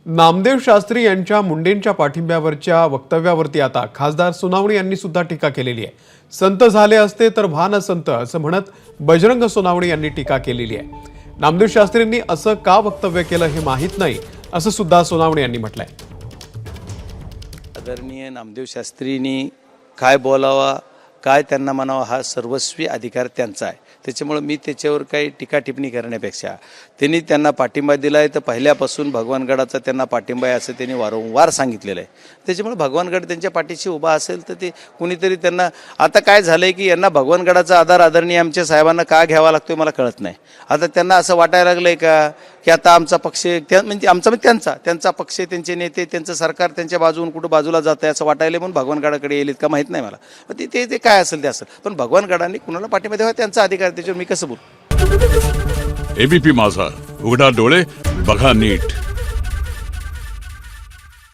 नामदेव शास्त्री यांच्या मुंडेंच्या पाठिंब्यावरच्या वक्तव्यावरती आता खासदार सोनावणे यांनी सुद्धा टीका केलेली आहे। संत झाले असते तर भान संत असं म्हणत बजरंग सोनावणे यांनी टीका केलेली आहे। नामदेव शास्त्रींनी असं का वक्तव्य केलं हे माहीत नाही असं सुद्धा सोनावणे यांनी म्हटलंय। आदरणीय नामदेव शास्त्रींनी काय बोलावा काय त्यांना म्हणावा हा सर्वस्वी अधिकार त्यांचा आहे। त्याच्यामुळे मी त्याच्यावर काही टीका टिप्पणी करण्यापेक्षा त्यांनी त्यांना पाठिंबा दिला आहे तर पहिल्यापासून भगवानगडाचा त्यांना पाठिंबा आहे असं त्यांनी वारंवार सांगितलेलं आहे। त्याच्यामुळे भगवानगड त्यांच्या पाठीशी उभा असेल तर ते कुणीतरी त्यांना आता काय झालंय की यांना भगवानगडाचा आधार आदरणीय आमच्या साहेबांना का घ्यावा लागतोय मला कळत नाही। आता त्यांना असं वाटायला लागलंय का की आता आमचा पक्ष म्हणजे आमचा त्यांचा पक्ष त्यांचे नेते त्यांचं सरकार त्यांच्या बाजून कुठं बाजूला जात आहे असं वाटायला म्हणून भगवानगडाकडे येईल का माहीत नाही मला। ते काय असेल ते असेल पण भगवानगडाने कुणाला पाठिंबा द्यावा त्यांचा अधिकार त्याच्यावर मी कसं बोलू। एबीपी माझा उघडा डोळे बघा नीट।